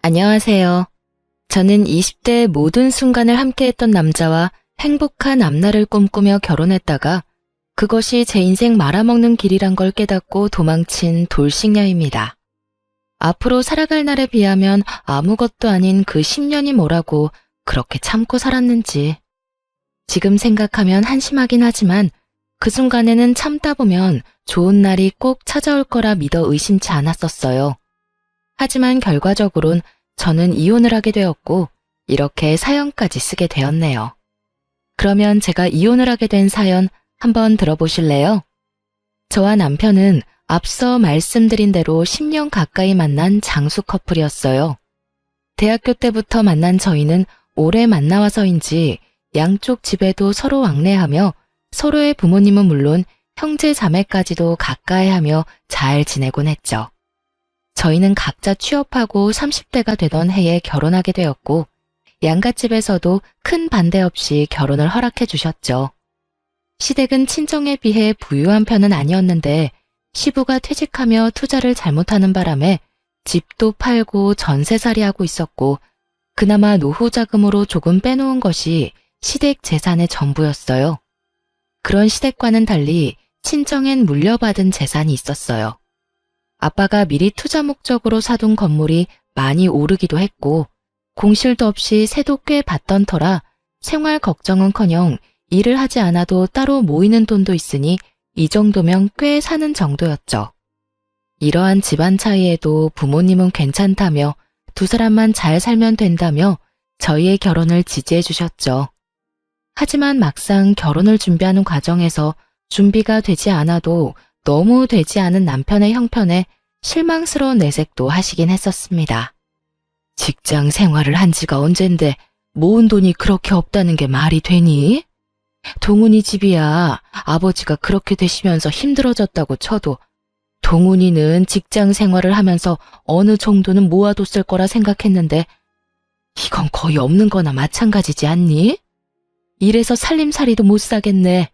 안녕하세요. 저는 20대의 모든 순간을 함께했던 남자와 행복한 앞날을 꿈꾸며 결혼했다가 그것이 제 인생 말아먹는 길이란 걸 깨닫고 도망친 돌싱녀입니다. 앞으로 살아갈 날에 비하면 아무것도 아닌 그 10년이 뭐라고 그렇게 참고 살았는지. 지금 생각하면 한심하긴 하지만 그 순간에는 참다 보면 좋은 날이 꼭 찾아올 거라 믿어 의심치 않았었어요. 하지만 결과적으론 저는 이혼을 하게 되었고 이렇게 사연까지 쓰게 되었네요. 그러면 제가 이혼을 하게 된 사연 한번 들어보실래요? 저와 남편은 앞서 말씀드린 대로 10년 가까이 만난 장수 커플이었어요. 대학교 때부터 만난 저희는 오래 만나와서인지 양쪽 집에도 서로 왕래하며 서로의 부모님은 물론 형제 자매까지도 가까이하며 잘 지내곤 했죠. 저희는 각자 취업하고 30대가 되던 해에 결혼하게 되었고 양갓집에서도 큰 반대 없이 결혼을 허락해 주셨죠. 시댁은 친정에 비해 부유한 편은 아니었는데 시부가 퇴직하며 투자를 잘못하는 바람에 집도 팔고 전세살이하고 있었고 그나마 노후 자금으로 조금 빼놓은 것이 시댁 재산의 전부였어요. 그런 시댁과는 달리 친정엔 물려받은 재산이 있었어요. 아빠가 미리 투자 목적으로 사둔 건물이 많이 오르기도 했고 공실도 없이 세도 꽤 받던 터라 생활 걱정은커녕 일을 하지 않아도 따로 모이는 돈도 있으니 이 정도면 꽤 사는 정도였죠. 이러한 집안 차이에도 부모님은 괜찮다며 두 사람만 잘 살면 된다며 저희의 결혼을 지지해 주셨죠. 하지만 막상 결혼을 준비하는 과정에서 준비가 되지 않아도 너무 되지 않은 남편의 형편에 실망스러운 내색도 하시긴 했었습니다. 직장 생활을 한 지가 언젠데 모은 돈이 그렇게 없다는 게 말이 되니? 동훈이 집이야 아버지가 그렇게 되시면서 힘들어졌다고 쳐도 동훈이는 직장 생활을 하면서 어느 정도는 모아뒀을 거라 생각했는데 이건 거의 없는 거나 마찬가지지 않니? 이래서 살림살이도 못 사겠네.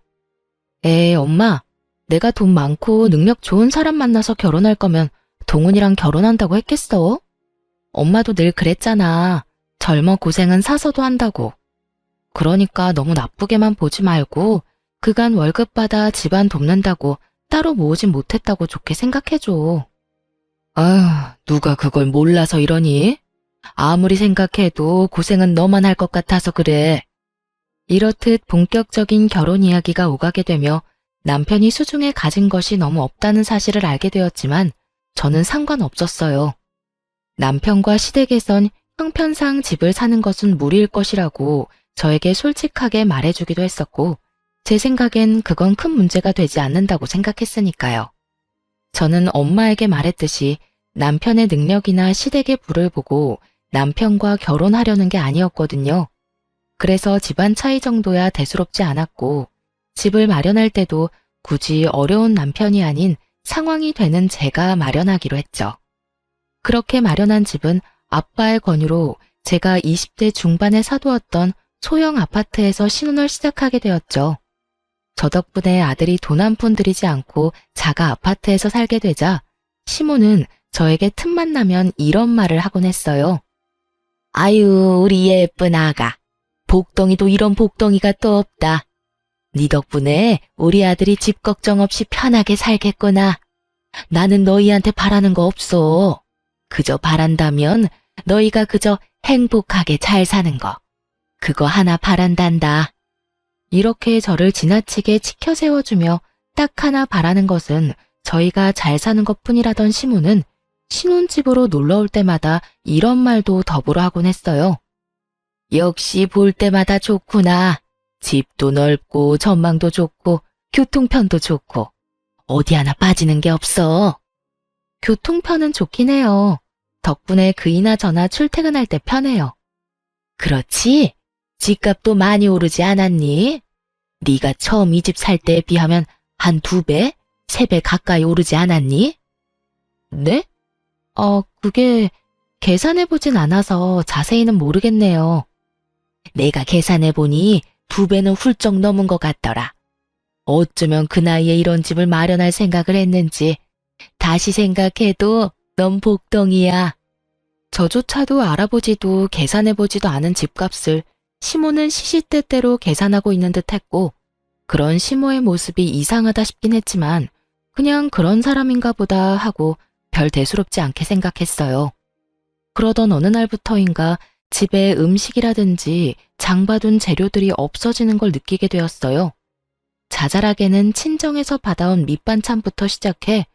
에이 엄마, 내가 돈 많고 능력 좋은 사람 만나서 결혼할 거면 동훈이랑 결혼한다고 했겠어? 엄마도 늘 그랬잖아. 젊어 고생은 사서도 한다고. 그러니까 너무 나쁘게만 보지 말고 그간 월급 받아 집안 돕는다고 따로 모으진 못했다고 좋게 생각해줘. 아휴, 누가 그걸 몰라서 이러니? 아무리 생각해도 고생은 너만 할 것 같아서 그래. 이렇듯 본격적인 결혼 이야기가 오가게 되며 남편이 수중에 가진 것이 너무 없다는 사실을 알게 되었지만 저는 상관없었어요. 남편과 시댁에선 형편상 집을 사는 것은 무리일 것이라고 저에게 솔직하게 말해주기도 했었고 제 생각엔 그건 큰 문제가 되지 않는다고 생각했으니까요. 저는 엄마에게 말했듯이 남편의 능력이나 시댁의 부를 보고 남편과 결혼하려는 게 아니었거든요. 그래서 집안 차이 정도야 대수롭지 않았고 집을 마련할 때도 굳이 어려운 남편이 아닌 상황이 되는 제가 마련하기로 했죠. 그렇게 마련한 집은 아빠의 권유로 제가 20대 중반에 사두었던 소형 아파트에서 신혼을 시작하게 되었죠. 저 덕분에 아들이 돈 한 푼 들이지 않고 자가 아파트에서 살게 되자 시모는 저에게 틈만 나면 이런 말을 하곤 했어요. 아유, 우리 예쁜 아가. 복덩이도 이런 복덩이가 또 없다. 네 덕분에 우리 아들이 집 걱정 없이 편하게 살겠구나. 나는 너희한테 바라는 거 없어. 그저 바란다면 너희가 그저 행복하게 잘 사는 거. 그거 하나 바란단다. 이렇게 저를 지나치게 치켜 세워주며 딱 하나 바라는 것은 저희가 잘 사는 것뿐이라던 시모는 신혼집으로 놀러올 때마다 이런 말도 더불어 하곤 했어요. 역시 볼 때마다 좋구나. 집도 넓고 전망도 좋고 교통편도 좋고 어디 하나 빠지는 게 없어. 교통편은 좋긴 해요. 덕분에 그이나 저나 출퇴근할 때 편해요. 그렇지? 집값도 많이 오르지 않았니? 네가 처음 이 집 살 때에 비하면 한 2배, 3배 가까이 오르지 않았니? 네? 그게 계산해보진 않아서 자세히는 모르겠네요. 내가 계산해보니 2배는 훌쩍 넘은 것 같더라. 어쩌면 그 나이에 이런 집을 마련할 생각을 했는지 다시 생각해도 넌 복덩이야. 저조차도 알아보지도 계산해보지도 않은 집값을 시모는 시시때때로 계산하고 있는 듯 했고, 그런 시모의 모습이 이상하다 싶긴 했지만 그냥 그런 사람인가 보다 하고 별 대수롭지 않게 생각했어요. 그러던 어느 날부터인가 집에 음식이라든지 장봐둔 재료들이 없어지는 걸 느끼게 되었어요. 자잘하게는 친정에서 받아온 밑반찬부터 시작해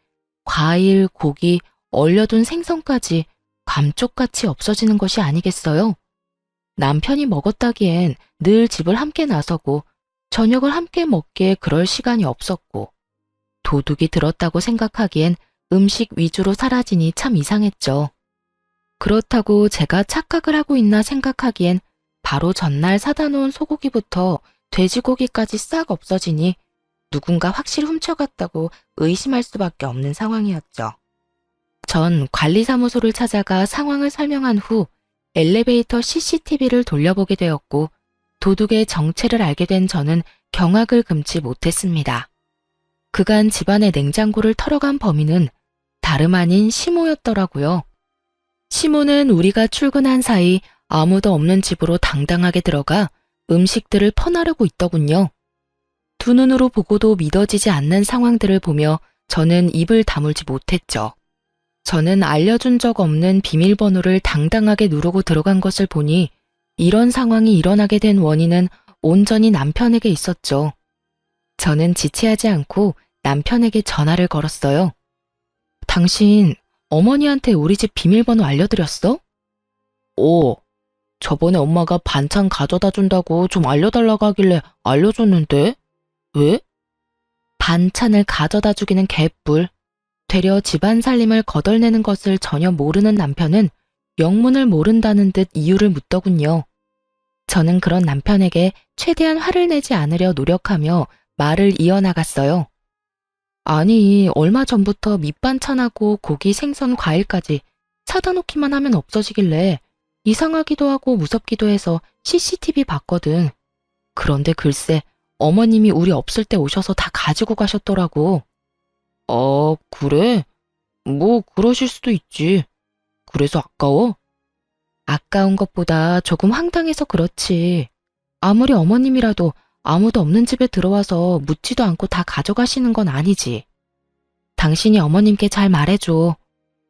과일, 고기, 얼려둔 생선까지 감쪽같이 없어지는 것이 아니겠어요? 남편이 먹었다기엔 늘 집을 함께 나서고 저녁을 함께 먹기에 그럴 시간이 없었고, 도둑이 들었다고 생각하기엔 음식 위주로 사라지니 참 이상했죠. 그렇다고 제가 착각을 하고 있나 생각하기엔 바로 전날 사다 놓은 소고기부터 돼지고기까지 싹 없어지니 누군가 확실히 훔쳐갔다고 의심할 수밖에 없는 상황이었죠. 전 관리사무소를 찾아가 상황을 설명한 후 엘리베이터 CCTV를 돌려보게 되었고, 도둑의 정체를 알게 된 저는 경악을 금치 못했습니다. 그간 집안의 냉장고를 털어간 범인은 다름 아닌 시모였더라고요. 시모는 우리가 출근한 사이 아무도 없는 집으로 당당하게 들어가 음식들을 퍼나르고 있더군요. 두 눈으로 보고도 믿어지지 않는 상황들을 보며 저는 입을 다물지 못했죠. 저는 알려준 적 없는 비밀번호를 당당하게 누르고 들어간 것을 보니 이런 상황이 일어나게 된 원인은 온전히 남편에게 있었죠. 저는 지체하지 않고 남편에게 전화를 걸었어요. 당신 어머니한테 우리 집 비밀번호 알려드렸어? 저번에 엄마가 반찬 가져다 준다고 좀 알려달라고 하길래 알려줬는데? 왜? 반찬을 가져다 주기는 개뿔. 되려 집안 살림을 거덜내는 것을 전혀 모르는 남편은 영문을 모른다는 듯 이유를 묻더군요. 저는 그런 남편에게 최대한 화를 내지 않으려 노력하며 말을 이어나갔어요. 아니, 얼마 전부터 밑반찬하고 고기, 생선, 과일까지 사다 놓기만 하면 없어지길래 이상하기도 하고 무섭기도 해서 CCTV 봤거든. 그런데 글쎄 어머님이 우리 없을 때 오셔서 다 가지고 가셨더라고. 그래? 뭐 그러실 수도 있지. 그래서 아까워? 아까운 것보다 조금 황당해서 그렇지. 아무리 어머님이라도 아무도 없는 집에 들어와서 묻지도 않고 다 가져가시는 건 아니지. 당신이 어머님께 잘 말해줘.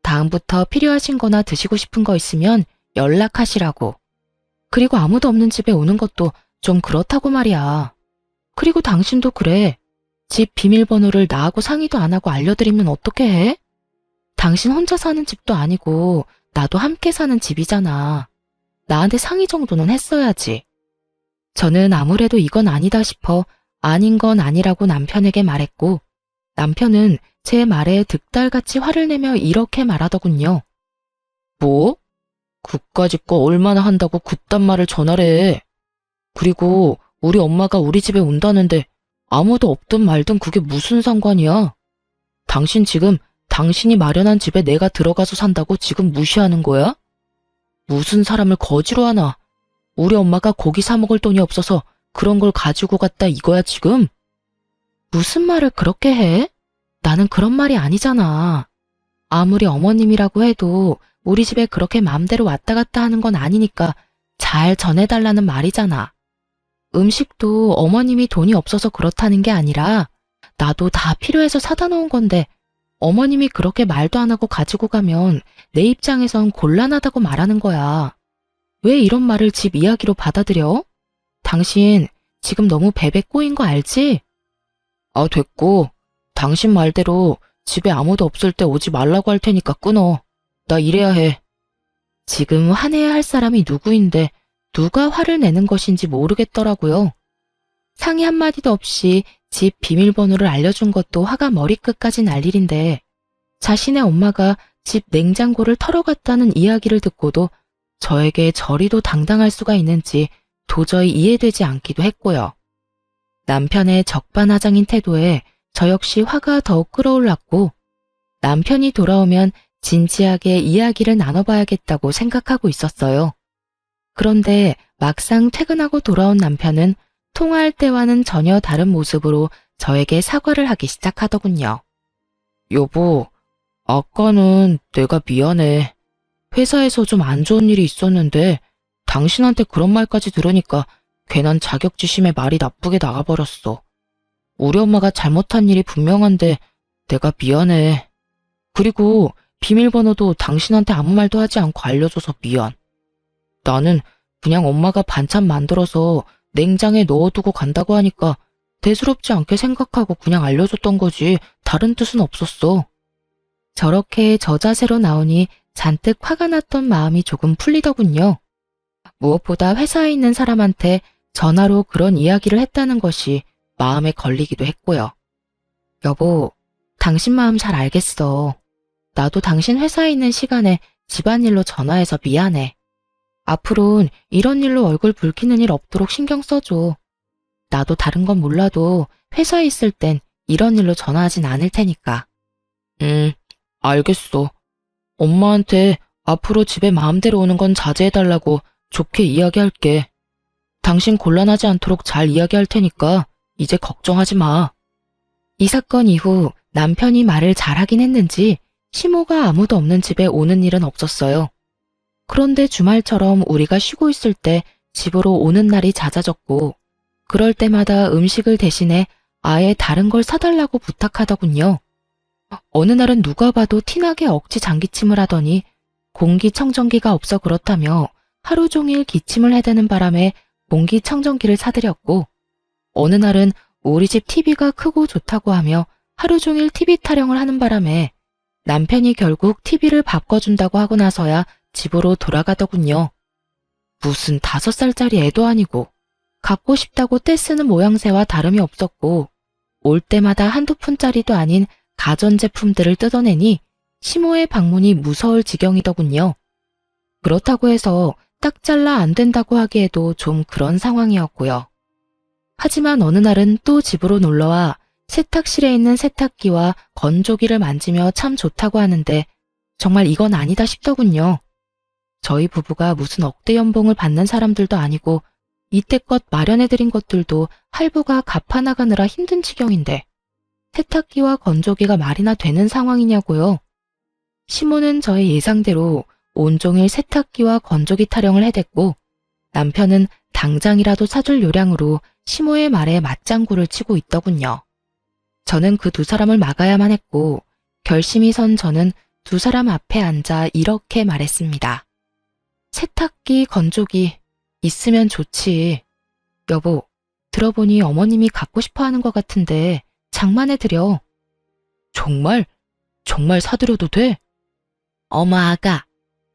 다음부터 필요하신 거나 드시고 싶은 거 있으면 연락하시라고. 그리고 아무도 없는 집에 오는 것도 좀 그렇다고 말이야. 그리고 당신도 그래. 집 비밀번호를 나하고 상의도 안 하고 알려드리면 어떻게 해? 당신 혼자 사는 집도 아니고 나도 함께 사는 집이잖아. 나한테 상의 정도는 했어야지. 저는 아무래도 이건 아니다 싶어 아닌 건 아니라고 남편에게 말했고, 남편은 제 말에 득달같이 화를 내며 이렇게 말하더군요. 뭐? 그까짓 거 얼마나 한다고 그딴 말을 전하래. 그리고 우리 엄마가 우리 집에 온다는데 아무도 없든 말든 그게 무슨 상관이야? 당신 지금 당신이 마련한 집에 내가 들어가서 산다고 지금 무시하는 거야? 무슨 사람을 거지로 하나? 우리 엄마가 고기 사 먹을 돈이 없어서 그런 걸 가지고 갔다 이거야 지금? 무슨 말을 그렇게 해? 나는 그런 말이 아니잖아. 아무리 어머님이라고 해도 우리 집에 그렇게 맘대로 왔다 갔다 하는 건 아니니까 잘 전해달라는 말이잖아. 음식도 어머님이 돈이 없어서 그렇다는 게 아니라 나도 다 필요해서 사다 놓은 건데 어머님이 그렇게 말도 안 하고 가지고 가면 내 입장에선 곤란하다고 말하는 거야. 왜 이런 말을 집 이야기로 받아들여? 당신 지금 너무 베베 꼬인 거 알지? 됐고. 당신 말대로 집에 아무도 없을 때 오지 말라고 할 테니까 끊어. 나 일해야 해. 지금 화내야 할 사람이 누구인데 누가 화를 내는 것인지 모르겠더라고요. 상의 한마디도 없이 집 비밀번호를 알려준 것도 화가 머리끝까지 날 일인데, 자신의 엄마가 집 냉장고를 털어갔다는 이야기를 듣고도 저에게 저리도 당당할 수가 있는지 도저히 이해되지 않기도 했고요. 남편의 적반하장인 태도에 저 역시 화가 더욱 끌어올랐고, 남편이 돌아오면 진지하게 이야기를 나눠봐야겠다고 생각하고 있었어요. 그런데 막상 퇴근하고 돌아온 남편은 통화할 때와는 전혀 다른 모습으로 저에게 사과를 하기 시작하더군요. 여보, 아까는 내가 미안해. 회사에서 좀 안 좋은 일이 있었는데 당신한테 그런 말까지 들으니까 괜한 자격지심에 말이 나쁘게 나가버렸어. 우리 엄마가 잘못한 일이 분명한데 내가 미안해. 그리고 비밀번호도 당신한테 아무 말도 하지 않고 알려줘서 미안. 나는 그냥 엄마가 반찬 만들어서 냉장에 넣어두고 간다고 하니까 대수롭지 않게 생각하고 그냥 알려줬던 거지 다른 뜻은 없었어. 저렇게 저자세로 나오니 잔뜩 화가 났던 마음이 조금 풀리더군요. 무엇보다 회사에 있는 사람한테 전화로 그런 이야기를 했다는 것이 마음에 걸리기도 했고요. 여보, 당신 마음 잘 알겠어. 나도 당신 회사에 있는 시간에 집안일로 전화해서 미안해. 앞으론 이런 일로 얼굴 붉히는 일 없도록 신경 써줘. 나도 다른 건 몰라도 회사에 있을 땐 이런 일로 전화하진 않을 테니까. 알겠어. 엄마한테 앞으로 집에 마음대로 오는 건 자제해달라고 좋게 이야기할게. 당신 곤란하지 않도록 잘 이야기할 테니까 이제 걱정하지 마. 이 사건 이후 남편이 말을 잘하긴 했는지 시모가 아무도 없는 집에 오는 일은 없었어요. 그런데 주말처럼 우리가 쉬고 있을 때 집으로 오는 날이 잦아졌고 그럴 때마다 음식을 대신해 아예 다른 걸 사달라고 부탁하더군요. 어느 날은 누가 봐도 티나게 억지 장기침을 하더니 공기청정기가 없어 그렇다며 하루 종일 기침을 해대는 바람에 공기청정기를 사드렸고 어느 날은 우리 집 TV가 크고 좋다고 하며 하루 종일 TV 타령을 하는 바람에 남편이 결국 TV를 바꿔준다고 하고 나서야 집으로 돌아가더군요. 무슨 5살짜리 애도 아니고 갖고 싶다고 떼쓰는 모양새와 다름이 없었고 올 때마다 한두 푼짜리도 아닌 가전제품들을 뜯어내니 시모의 방문이 무서울 지경이더군요. 그렇다고 해서 딱 잘라 안 된다고 하기에도 좀 그런 상황이었고요. 하지만 어느 날은 또 집으로 놀러와 세탁실에 있는 세탁기와 건조기를 만지며 참 좋다고 하는데 정말 이건 아니다 싶더군요. 저희 부부가 무슨 억대 연봉을 받는 사람들도 아니고 이때껏 마련해드린 것들도 할부가 갚아나가느라 힘든 지경인데 세탁기와 건조기가 말이나 되는 상황이냐고요. 시모는 저의 예상대로 온종일 세탁기와 건조기 타령을 해댔고 남편은 당장이라도 사줄 요량으로 시모의 말에 맞장구를 치고 있더군요. 저는 그 두 사람을 막아야만 했고 결심이 선 저는 두 사람 앞에 앉아 이렇게 말했습니다. 세탁기, 건조기 있으면 좋지. 여보, 들어보니 어머님이 갖고 싶어하는 것 같은데 장만해드려. 정말? 정말 사드려도 돼? 어머 아가,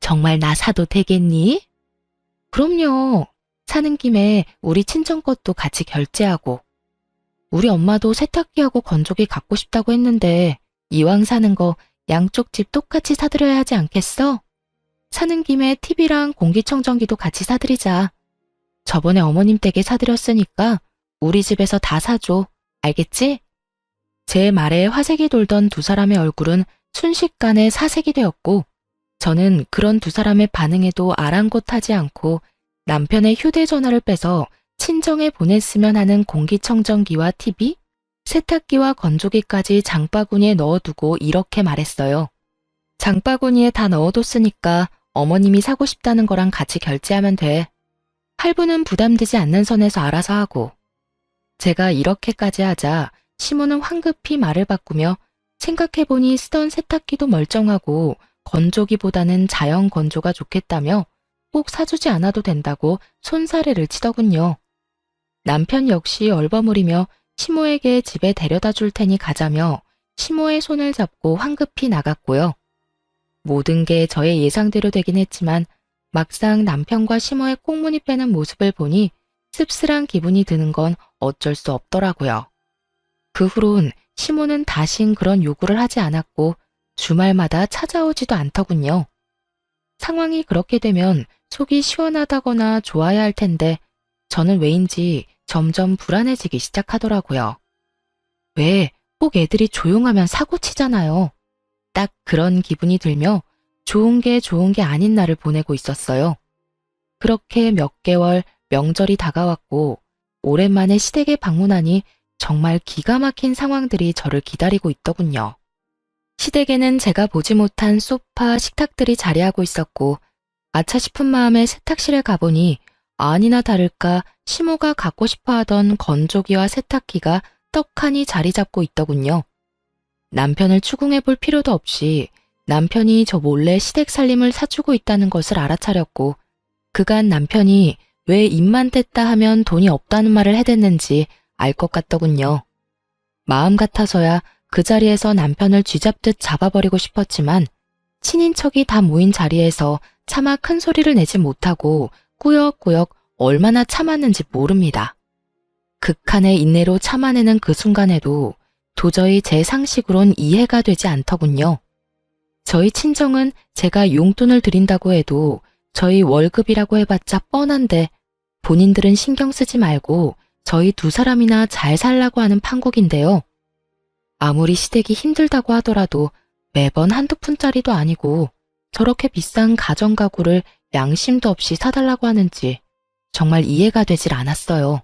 정말 나 사도 되겠니? 그럼요. 사는 김에 우리 친정 것도 같이 결제하고. 우리 엄마도 세탁기하고 건조기 갖고 싶다고 했는데 이왕 사는 거 양쪽 집 똑같이 사드려야 하지 않겠어? 사는 김에 TV랑 공기청정기도 같이 사드리자. 저번에 어머님 댁에 사드렸으니까 우리 집에서 다 사줘. 알겠지? 제 말에 화색이 돌던 두 사람의 얼굴은 순식간에 사색이 되었고 저는 그런 두 사람의 반응에도 아랑곳하지 않고 남편의 휴대전화를 빼서 친정에 보냈으면 하는 공기청정기와 TV, 세탁기와 건조기까지 장바구니에 넣어두고 이렇게 말했어요. 장바구니에 다 넣어뒀으니까 어머님이 사고 싶다는 거랑 같이 결제하면 돼. 할부는 부담되지 않는 선에서 알아서 하고. 제가 이렇게까지 하자 시모는 황급히 말을 바꾸며 생각해보니 쓰던 세탁기도 멀쩡하고 건조기보다는 자연 건조가 좋겠다며 꼭 사주지 않아도 된다고 손사래를 치더군요. 남편 역시 얼버무리며 시모에게 집에 데려다 줄 테니 가자며 시모의 손을 잡고 황급히 나갔고요. 모든 게 저의 예상대로 되긴 했지만 막상 남편과 시모의 꽁무니 빼는 모습을 보니 씁쓸한 기분이 드는 건 어쩔 수 없더라고요. 그 후론 시모는 다신 그런 요구를 하지 않았고 주말마다 찾아오지도 않더군요. 상황이 그렇게 되면 속이 시원하다거나 좋아야 할 텐데 저는 왜인지 점점 불안해지기 시작하더라고요. 왜 꼭 애들이 조용하면 사고치잖아요. 딱 그런 기분이 들며 좋은 게 아닌 날을 보내고 있었어요. 그렇게 몇 개월 명절이 다가왔고 오랜만에 시댁에 방문하니 정말 기가 막힌 상황들이 저를 기다리고 있더군요. 시댁에는 제가 보지 못한 소파, 식탁들이 자리하고 있었고 아차 싶은 마음에 세탁실에 가보니 아니나 다를까 시모가 갖고 싶어 하던 건조기와 세탁기가 떡하니 자리 잡고 있더군요. 남편을 추궁해 볼 필요도 없이 남편이 저 몰래 시댁 살림을 사주고 있다는 것을 알아차렸고 그간 남편이 왜 입만 뗐다 하면 돈이 없다는 말을 해댔는지 알 것 같더군요. 마음 같아서야 그 자리에서 남편을 쥐잡듯 잡아버리고 싶었지만 친인척이 다 모인 자리에서 차마 큰 소리를 내지 못하고 꾸역꾸역 얼마나 참았는지 모릅니다. 극한의 인내로 참아내는 그 순간에도 도저히 제 상식으론 이해가 되지 않더군요. 저희 친정은 제가 용돈을 드린다고 해도 저희 월급이라고 해봤자 뻔한데 본인들은 신경 쓰지 말고 저희 두 사람이나 잘 살라고 하는 판국인데요. 아무리 시댁이 힘들다고 하더라도 매번 한두 푼짜리도 아니고 저렇게 비싼 가전가구를 양심도 없이 사달라고 하는지 정말 이해가 되질 않았어요.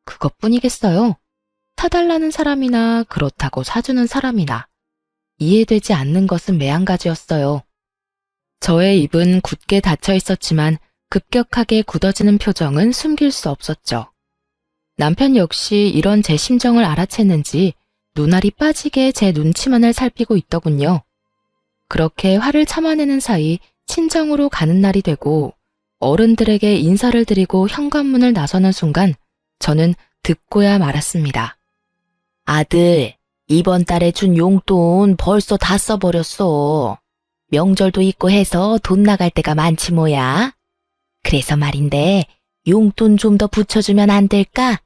그것뿐이겠어요. 사달라는 사람이나 그렇다고 사주는 사람이나 이해되지 않는 것은 매한가지였어요. 저의 입은 굳게 닫혀 있었지만 급격하게 굳어지는 표정은 숨길 수 없었죠. 남편 역시 이런 제 심정을 알아챘는지 눈알이 빠지게 제 눈치만을 살피고 있더군요. 그렇게 화를 참아내는 사이 친정으로 가는 날이 되고 어른들에게 인사를 드리고 현관문을 나서는 순간 저는 듣고야 말았습니다. 아들, 이번 달에 준 용돈 벌써 다 써버렸어. 명절도 있고 해서 돈 나갈 때가 많지 뭐야. 그래서 말인데 용돈 좀 더 붙여주면 안 될까?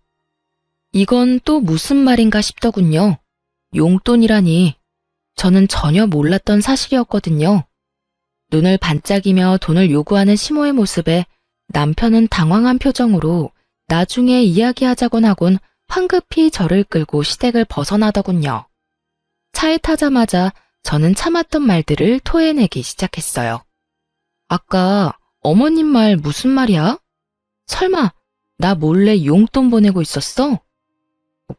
이건 또 무슨 말인가 싶더군요. 용돈이라니 저는 전혀 몰랐던 사실이었거든요. 눈을 반짝이며 돈을 요구하는 시모의 모습에 남편은 당황한 표정으로 나중에 이야기하자곤 하곤 황급히 저를 끌고 시댁을 벗어나더군요. 차에 타자마자 저는 참았던 말들을 토해내기 시작했어요. 아까 어머님 말 무슨 말이야? 설마 나 몰래 용돈 보내고 있었어?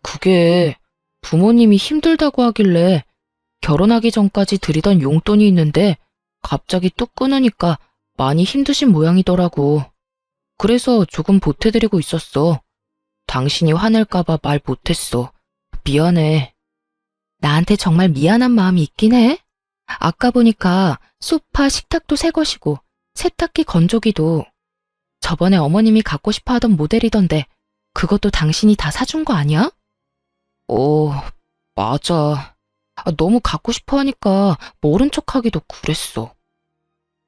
그게 부모님이 힘들다고 하길래 결혼하기 전까지 드리던 용돈이 있는데 갑자기 뚝 끊으니까 많이 힘드신 모양이더라고. 그래서 조금 보태드리고 있었어. 당신이 화낼까봐 말 못했어. 미안해. 나한테 정말 미안한 마음이 있긴 해. 아까 보니까 소파, 식탁도 새 것이고 세탁기, 건조기도 저번에 어머님이 갖고 싶어 하던 모델이던데 그것도 당신이 다 사준 거 아니야? 맞아. 너무 갖고 싶어 하니까 모른 척하기도 그랬어.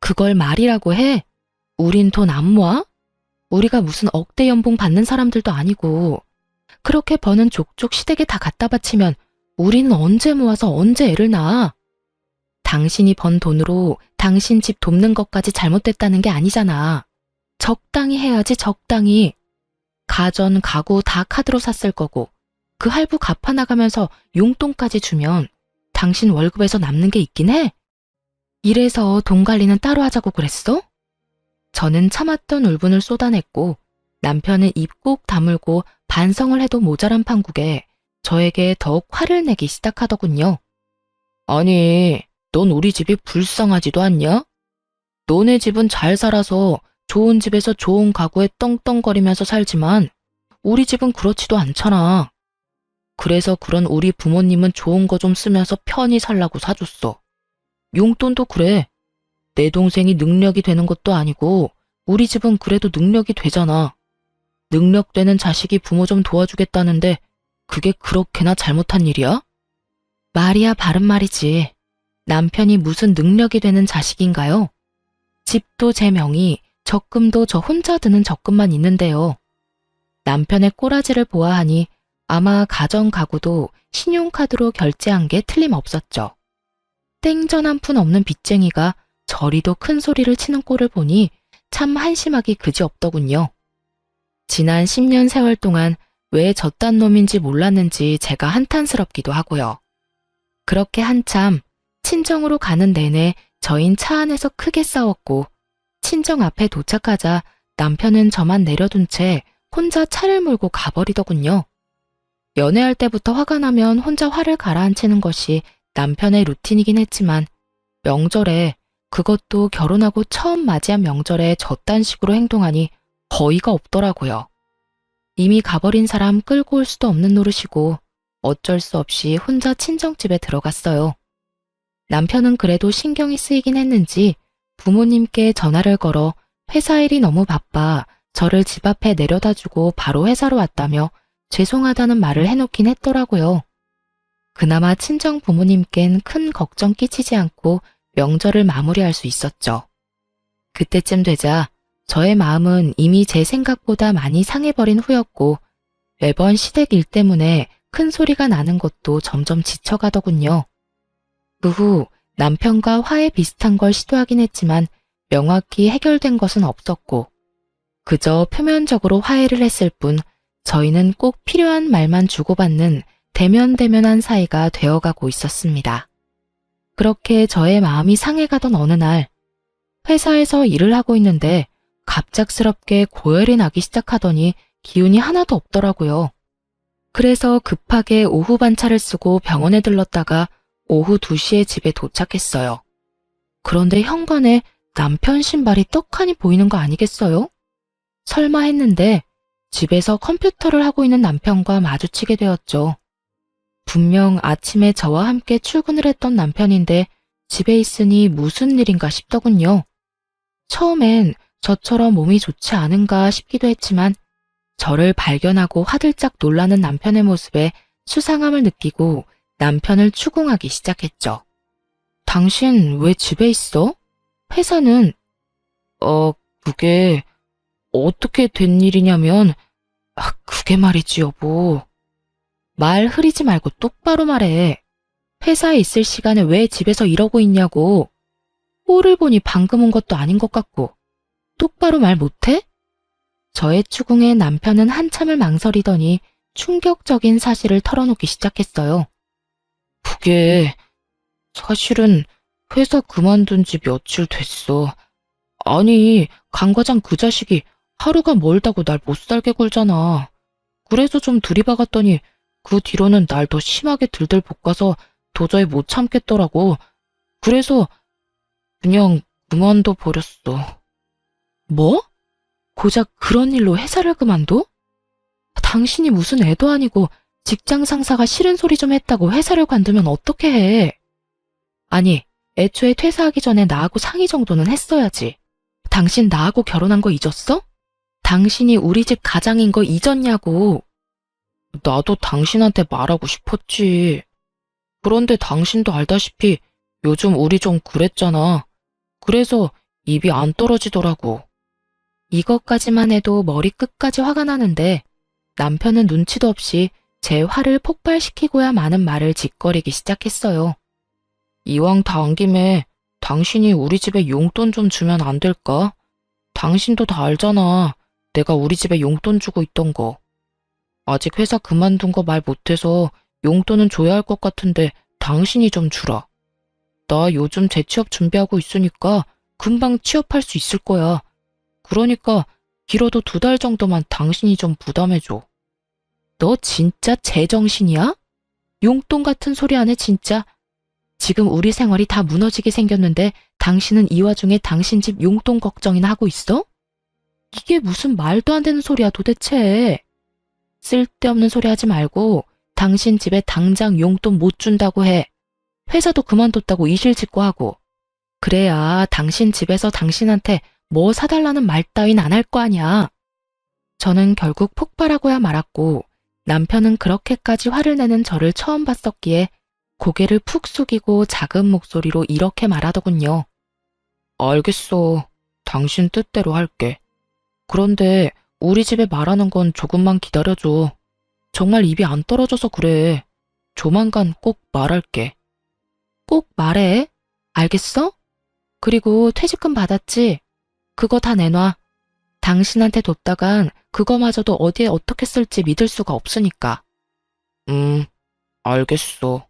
그걸 말이라고 해? 우린 돈 안 모아? 우리가 무슨 억대 연봉 받는 사람들도 아니고 그렇게 버는 족족 시댁에 다 갖다 바치면 우리는 언제 모아서 언제 애를 낳아? 당신이 번 돈으로 당신 집 돕는 것까지 잘못됐다는 게 아니잖아. 적당히 해야지 적당히. 가전, 가구 다 카드로 샀을 거고 그 할부 갚아나가면서 용돈까지 주면 당신 월급에서 남는 게 있긴 해? 이래서 돈 관리는 따로 하자고 그랬어? 저는 참았던 울분을 쏟아냈고 남편은 입 꼭 다물고 반성을 해도 모자란 판국에 저에게 더욱 화를 내기 시작하더군요. 아니, 넌 우리 집이 불쌍하지도 않냐? 너네 집은 잘 살아서 좋은 집에서 좋은 가구에 떵떵거리면서 살지만 우리 집은 그렇지도 않잖아. 그래서 그런 우리 부모님은 좋은 거 좀 쓰면서 편히 살라고 사줬어. 용돈도 그래. 내 동생이 능력이 되는 것도 아니고 우리 집은 그래도 능력이 되잖아. 능력되는 자식이 부모 좀 도와주겠다는데 그게 그렇게나 잘못한 일이야? 말이야 바른 말이지. 남편이 무슨 능력이 되는 자식인가요? 집도 제 명의, 적금도 저 혼자 드는 적금만 있는데요. 남편의 꼬라지를 보아하니 아마 가전 가구도 신용카드로 결제한 게 틀림없었죠. 땡전 한 푼 없는 빚쟁이가 저리도 큰 소리를 치는 꼴을 보니 참 한심하기 그지없더군요. 지난 10년 세월 동안 왜 저딴 놈인지 몰랐는지 제가 한탄스럽기도 하고요. 그렇게 한참 친정으로 가는 내내 저흰 차 안에서 크게 싸웠고 친정 앞에 도착하자 남편은 저만 내려둔 채 혼자 차를 몰고 가버리더군요. 연애할 때부터 화가 나면 혼자 화를 가라앉히는 것이 남편의 루틴이긴 했지만 명절에, 그것도 결혼하고 처음 맞이한 명절에 저딴 식으로 행동하니 어이가 없더라고요. 이미 가버린 사람 끌고 올 수도 없는 노릇이고 어쩔 수 없이 혼자 친정집에 들어갔어요. 남편은 그래도 신경이 쓰이긴 했는지 부모님께 전화를 걸어 회사 일이 너무 바빠 저를 집 앞에 내려다주고 바로 회사로 왔다며 죄송하다는 말을 해놓긴 했더라고요. 그나마 친정 부모님껜 큰 걱정 끼치지 않고 명절을 마무리할 수 있었죠. 그때쯤 되자 저의 마음은 이미 제 생각보다 많이 상해버린 후였고 매번 시댁 일 때문에 큰 소리가 나는 것도 점점 지쳐가더군요. 그 후 남편과 화해 비슷한 걸 시도하긴 했지만 명확히 해결된 것은 없었고 그저 표면적으로 화해를 했을 뿐 저희는 꼭 필요한 말만 주고받는 대면대면한 사이가 되어가고 있었습니다. 그렇게 저의 마음이 상해가던 어느 날 회사에서 일을 하고 있는데 갑작스럽게 고열이 나기 시작하더니 기운이 하나도 없더라고요. 그래서 급하게 오후 반차를 쓰고 병원에 들렀다가 오후 2시에 집에 도착했어요. 그런데 현관에 남편 신발이 떡하니 보이는 거 아니겠어요? 설마 했는데 집에서 컴퓨터를 하고 있는 남편과 마주치게 되었죠. 분명 아침에 저와 함께 출근을 했던 남편인데 집에 있으니 무슨 일인가 싶더군요. 처음엔 저처럼 몸이 좋지 않은가 싶기도 했지만 저를 발견하고 화들짝 놀라는 남편의 모습에 수상함을 느끼고 남편을 추궁하기 시작했죠. 당신 왜 집에 있어? 회사는? 그게 어떻게 된 일이냐면, 그게 말이지 여보. 말 흐리지 말고 똑바로 말해. 회사에 있을 시간에 왜 집에서 이러고 있냐고. 꼴을 보니 방금 온 것도 아닌 것 같고. 똑바로 말 못해? 저의 추궁에 남편은 한참을 망설이더니 충격적인 사실을 털어놓기 시작했어요. 그게 사실은 회사 그만둔 지 며칠 됐어. 아니, 강 과장 그 자식이 하루가 멀다고 날 못살게 굴잖아. 그래서 좀 들이박았더니 그 뒤로는 날 더 심하게 들들 볶아서 도저히 못 참겠더라고. 그래서 그냥 그만둬 버렸어. 뭐? 고작 그런 일로 회사를 그만둬? 당신이 무슨 애도 아니고 직장 상사가 싫은 소리 좀 했다고 회사를 관두면 어떻게 해? 아니, 애초에 퇴사하기 전에 나하고 상의 정도는 했어야지. 당신 나하고 결혼한 거 잊었어? 당신이 우리 집 가장인 거 잊었냐고. 나도 당신한테 말하고 싶었지. 그런데 당신도 알다시피 요즘 우리 좀 그랬잖아. 그래서 입이 안 떨어지더라고. 이것까지만 해도 머리끝까지 화가 나는데 남편은 눈치도 없이 제 화를 폭발시키고야 마는 말을 짓거리기 시작했어요. 이왕 다 온 김에 당신이 우리 집에 용돈 좀 주면 안 될까? 당신도 다 알잖아. 내가 우리 집에 용돈 주고 있던 거. 아직 회사 그만둔 거 말 못해서 용돈은 줘야 할 것 같은데 당신이 좀 주라. 나 요즘 재취업 준비하고 있으니까 금방 취업할 수 있을 거야. 그러니까 길어도 2달 정도만 당신이 좀 부담해줘. 너 진짜 제정신이야? 용돈 같은 소리 안 해 진짜. 지금 우리 생활이 다 무너지게 생겼는데 당신은 이 와중에 당신 집 용돈 걱정이나 하고 있어? 이게 무슨 말도 안 되는 소리야 도대체. 쓸데없는 소리 하지 말고 당신 집에 당장 용돈 못 준다고 해. 회사도 그만뒀다고 이실직고 하고. 그래야 당신 집에서 당신한테 뭐 사달라는 말 따윈 안 할 거 아니야. 저는 결국 폭발하고야 말았고 남편은 그렇게까지 화를 내는 저를 처음 봤었기에 고개를 푹 숙이고 작은 목소리로 이렇게 말하더군요. 알겠어. 당신 뜻대로 할게. 그런데 우리 집에 말하는 건 조금만 기다려줘. 정말 입이 안 떨어져서 그래. 조만간 꼭 말할게. 꼭 말해. 알겠어? 그리고 퇴직금 받았지? 그거 다 내놔. 당신한테 뒀다간 그거마저도 어디에 어떻게 쓸지 믿을 수가 없으니까. 알겠어.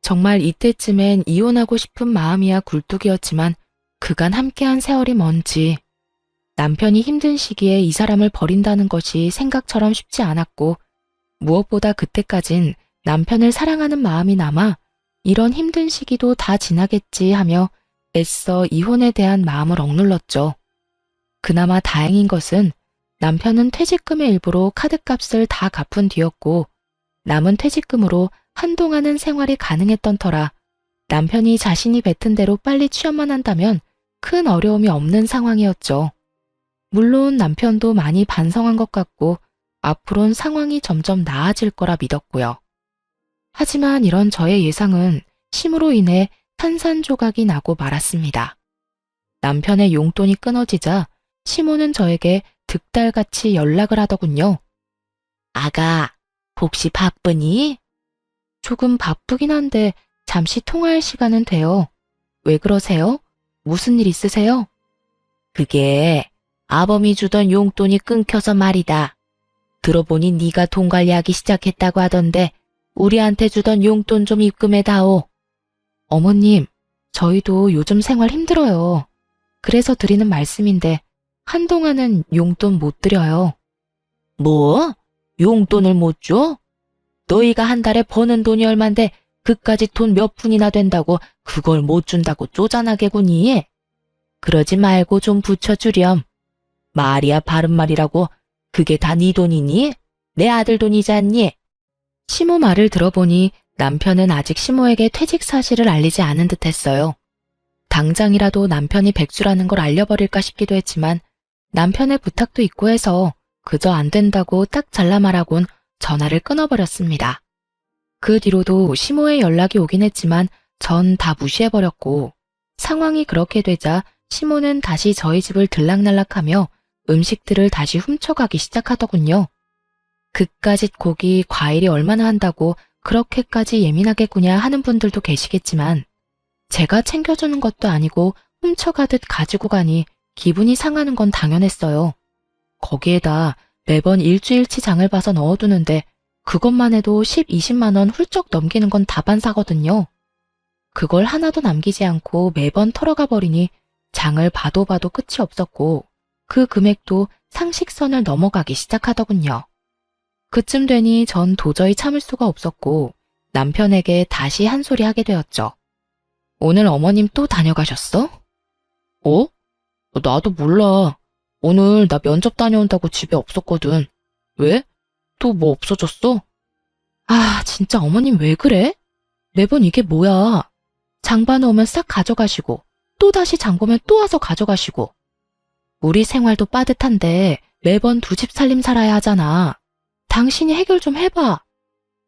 정말 이때쯤엔 이혼하고 싶은 마음이야 굴뚝이었지만 그간 함께한 세월이 뭔지. 남편이 힘든 시기에 이 사람을 버린다는 것이 생각처럼 쉽지 않았고 무엇보다 그때까진 남편을 사랑하는 마음이 남아 이런 힘든 시기도 다 지나겠지 하며 애써 이혼에 대한 마음을 억눌렀죠. 그나마 다행인 것은 남편은 퇴직금의 일부로 카드값을 다 갚은 뒤였고 남은 퇴직금으로 한동안은 생활이 가능했던 터라 남편이 자신이 뱉은 대로 빨리 취업만 한다면 큰 어려움이 없는 상황이었죠. 물론 남편도 많이 반성한 것 같고 앞으론 상황이 점점 나아질 거라 믿었고요. 하지만 이런 저의 예상은 심으로 인해 산산조각이 나고 말았습니다. 남편의 용돈이 끊어지자 시모는 저에게 득달같이 연락을 하더군요. 아가, 혹시 바쁘니? 조금 바쁘긴 한데 잠시 통화할 시간은 돼요. 왜 그러세요? 무슨 일 있으세요? 그게 아범이 주던 용돈이 끊겨서 말이다. 들어보니 네가 돈 관리하기 시작했다고 하던데 우리한테 주던 용돈 좀 입금해다오. 어머님, 저희도 요즘 생활 힘들어요. 그래서 드리는 말씀인데 한동안은 용돈 못 드려요. 뭐? 용돈을 못 줘? 너희가 한 달에 버는 돈이 얼만데 그까짓 돈 몇 푼이나 된다고 그걸 못 준다고 쪼잔하게구니? 그러지 말고 좀 붙여주렴. 말이야 바른 말이라고. 그게 다 네 돈이니? 내 아들 돈이지 않니? 시모 말을 들어보니 남편은 아직 시모에게 퇴직 사실을 알리지 않은 듯했어요. 당장이라도 남편이 백수라는 걸 알려버릴까 싶기도 했지만 남편의 부탁도 있고 해서 그저 안 된다고 딱 잘라 말하곤 전화를 끊어버렸습니다. 그 뒤로도 시모의 연락이 오긴 했지만 전 다 무시해버렸고 상황이 그렇게 되자 시모는 다시 저희 집을 들락날락하며 음식들을 다시 훔쳐가기 시작하더군요. 그까짓 고기, 과일이 얼마나 한다고 그렇게까지 예민하겠구냐 하는 분들도 계시겠지만 제가 챙겨주는 것도 아니고 훔쳐가듯 가지고 가니 기분이 상하는 건 당연했어요. 거기에다 매번 일주일치 장을 봐서 넣어두는데 그것만 해도 10, 20만 원 훌쩍 넘기는 건 다반사거든요. 그걸 하나도 남기지 않고 매번 털어가 버리니 장을 봐도 끝이 없었고 그 금액도 상식선을 넘어가기 시작하더군요. 그쯤 되니 전 도저히 참을 수가 없었고 남편에게 다시 한 소리 하게 되었죠. 오늘 어머님 또 다녀가셨어? 어? 나도 몰라. 오늘 나 면접 다녀온다고 집에 없었거든. 왜? 또 뭐 없어졌어? 아, 진짜 어머님 왜 그래? 매번 이게 뭐야? 장 봐놓으면 싹 가져가시고 또 다시 장 보면 또 와서 가져가시고 우리 생활도 빠듯한데 매번 두 집 살림 살아야 하잖아. 당신이 해결 좀 해봐.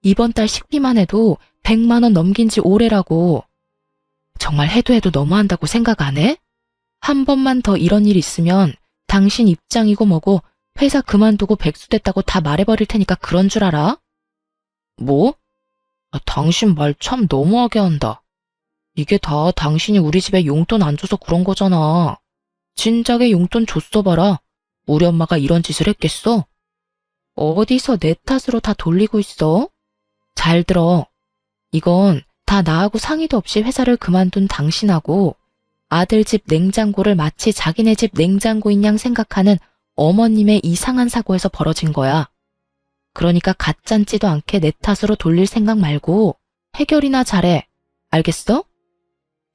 이번 달 식비만 해도 100만 원 넘긴 지 오래라고. 정말 해도 너무한다고 생각 안 해? 한 번만 더 이런 일 있으면 당신 입장이고 뭐고 회사 그만두고 백수 됐다고 다 말해버릴 테니까 그런 줄 알아? 뭐? 당신 말 참 너무하게 한다. 이게 다 당신이 우리 집에 용돈 안 줘서 그런 거잖아. 진작에 용돈 줬어 봐라. 우리 엄마가 이런 짓을 했겠어? 어디서 내 탓으로 다 돌리고 있어? 잘 들어. 이건 다 나하고 상의도 없이 회사를 그만둔 당신하고 아들 집 냉장고를 마치 자기네 집 냉장고인 양 생각하는 어머님의 이상한 사고에서 벌어진 거야. 그러니까 가짠지도 않게 내 탓으로 돌릴 생각 말고 해결이나 잘해. 알겠어?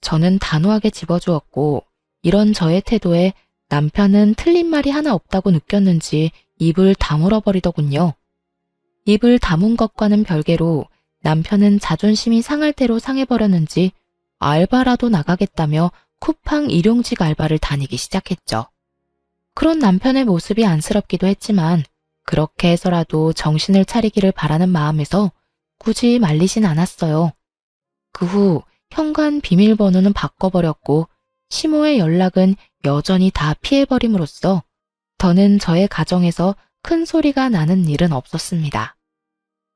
저는 단호하게 집어주었고 이런 저의 태도에 남편은 틀린 말이 하나 없다고 느꼈는지 입을 다물어 버리더군요. 입을 다문 것과는 별개로 남편은 자존심이 상할 대로 상해버렸는지 알바라도 나가겠다며 쿠팡 일용직 알바를 다니기 시작했죠. 그런 남편의 모습이 안쓰럽기도 했지만 그렇게 해서라도 정신을 차리기를 바라는 마음에서 굳이 말리진 않았어요. 그 후 현관 비밀번호는 바꿔버렸고 시모의 연락은 여전히 다 피해버림으로써 더는 저의 가정에서 큰 소리가 나는 일은 없었습니다.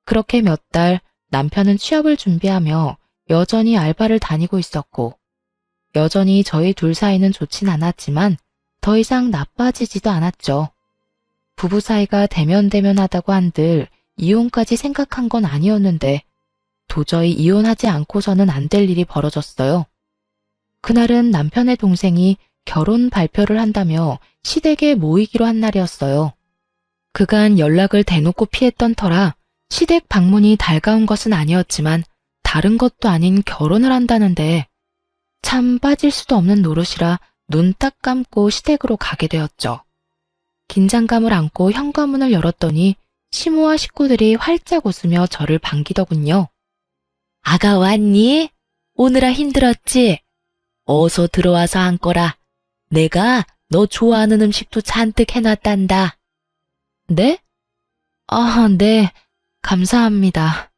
그렇게 몇 달 남편은 취업을 준비하며 여전히 알바를 다니고 있었고 여전히 저희 둘 사이는 좋진 않았지만 더 이상 나빠지지도 않았죠. 부부 사이가 대면대면하다고 한들 이혼까지 생각한 건 아니었는데 도저히 이혼하지 않고서는 안 될 일이 벌어졌어요. 그날은 남편의 동생이 결혼 발표를 한다며 시댁에 모이기로 한 날이었어요. 그간 연락을 대놓고 피했던 터라 시댁 방문이 달가운 것은 아니었지만 다른 것도 아닌 결혼을 한다는데 참 빠질 수도 없는 노릇이라 눈 딱 감고 시댁으로 가게 되었죠. 긴장감을 안고 현관문을 열었더니 시모와 식구들이 활짝 웃으며 저를 반기더군요. 아가 왔니? 오느라 힘들었지? 어서 들어와서 앉거라. 내가 너 좋아하는 음식도 잔뜩 해놨단다. 네? 아, 네. 감사합니다.